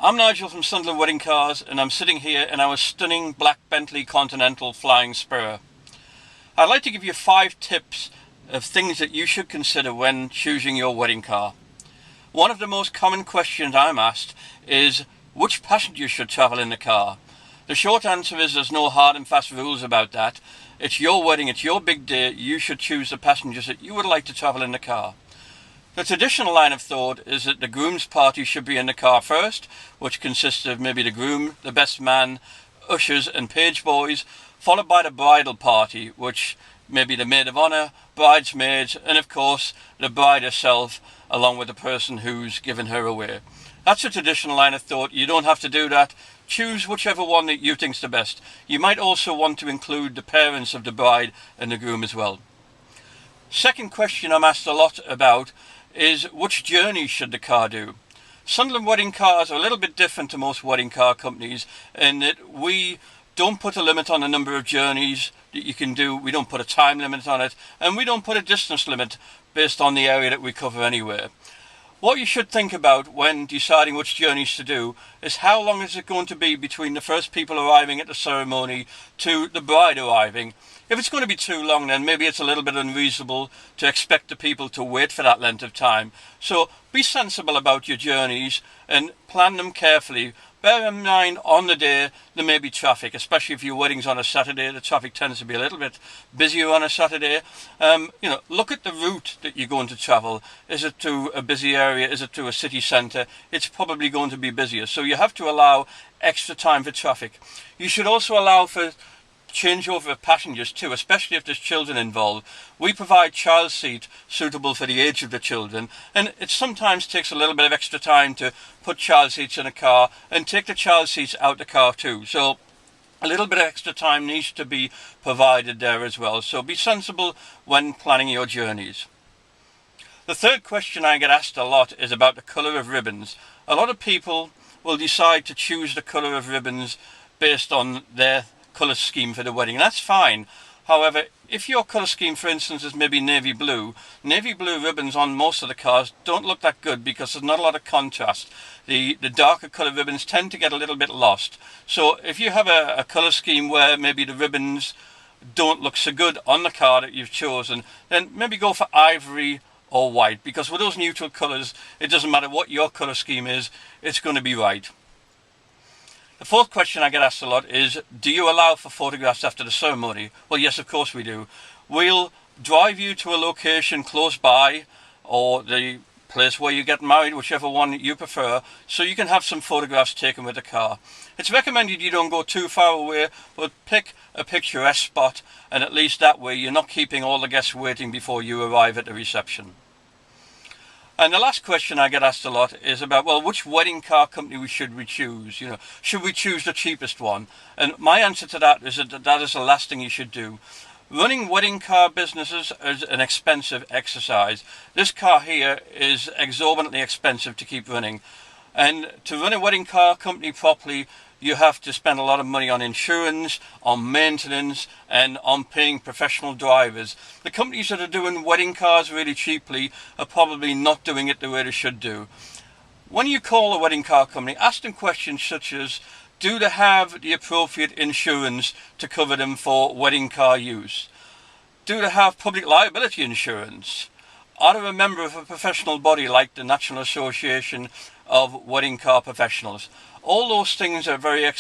I'm Nigel from Sunderland Wedding Cars, and I'm sitting here in our stunning black Bentley Continental Flying Spur. I'd like to give you 5 tips of things that you should consider when choosing your wedding car. One of the most common questions I'm asked is which passengers should travel in the car. The short answer is there's no hard and fast rules about that. It's your wedding, it's your big day, you should choose the passengers that you would like to travel in the car. The traditional line of thought is that the groom's party should be in the car first, which consists of maybe the groom, the best man, ushers and page boys, followed by the bridal party, which may be the maid of honour, bridesmaids, and of course the bride herself, along with the person who's given her away. That's a traditional line of thought. You don't have to do that. Choose whichever one that you think's the best. You might also want to include the parents of the bride and the groom as well. Second question I'm asked a lot about is which journeys should the car do? Sunderland Wedding Cars are a little bit different to most wedding car companies in that we don't put a limit on the number of journeys that you can do. We don't put a time limit on it, and we don't put a distance limit based on the area that we cover anywhere. What you should think about when deciding which journeys to do is how long is it going to be between the first people arriving at the ceremony to the bride arriving. If it's going to be too long, then maybe it's a little bit unreasonable to expect the people to wait for that length of time. So be sensible about your journeys and plan them carefully. Bear in mind on the day there may be traffic, especially if your wedding's on a Saturday. The traffic tends to be a little bit busier on a Saturday. Look at the route that you're going to travel. Is it to a busy area? Is it to a city centre? It's probably going to be busier. So you have to allow extra time for traffic. You should also allow for changeover of passengers too, especially if there's children involved. We provide child seat suitable for the age of the children, and it sometimes takes a little bit of extra time to put child seats in a car and take the child seats out the car too. So a little bit of extra time needs to be provided there as well. So be sensible when planning your journeys. The third question I get asked a lot is about the colour of ribbons. A lot of people will decide to choose the colour of ribbons based on their colour scheme for the wedding, and that's fine. However, if your colour scheme, for instance, is maybe navy blue ribbons on most of the cars don't look that good because there's not a lot of contrast. The darker colour ribbons tend to get a little bit lost. So if you have a colour scheme where maybe the ribbons don't look so good on the car that you've chosen, then maybe go for ivory or white, because with those neutral colours, it doesn't matter what your colour scheme is, it's going to be right. The fourth question I get asked a lot is, do you allow for photographs after the ceremony? Well, yes, of course we do. We'll drive you to a location close by, or the place where you get married, whichever one you prefer, so you can have some photographs taken with the car. It's recommended you don't go too far away, but pick a picturesque spot, and at least that way you're not keeping all the guests waiting before you arrive at the reception. And the last question I get asked a lot is about, well, which wedding car company should we choose? Should we choose the cheapest one? And my answer to that is that is the last thing you should do. Running wedding car businesses is an expensive exercise. This car here is exorbitantly expensive to keep running. And to run a wedding car company properly, you have to spend a lot of money on insurance, on maintenance, and on paying professional drivers. The companies that are doing wedding cars really cheaply are probably not doing it the way they should do. When you call a wedding car company, ask them questions such as, do they have the appropriate insurance to cover them for wedding car use? Do they have public liability insurance? Are they a member of a professional body like the National Association of Wedding Car Professionals? All those things are very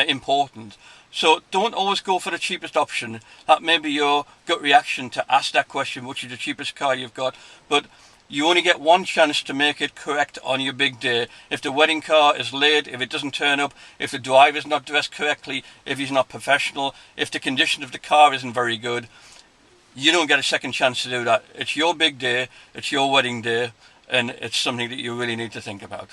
important. So don't always go for the cheapest option. That may be your gut reaction to ask that question, which is the cheapest car you've got. But you only get one chance to make it correct on your big day. If the wedding car is late, if it doesn't turn up, if the driver's not dressed correctly, if he's not professional, if the condition of the car isn't very good, you don't get a second chance to do that. It's your big day, it's your wedding day, and it's something that you really need to think about.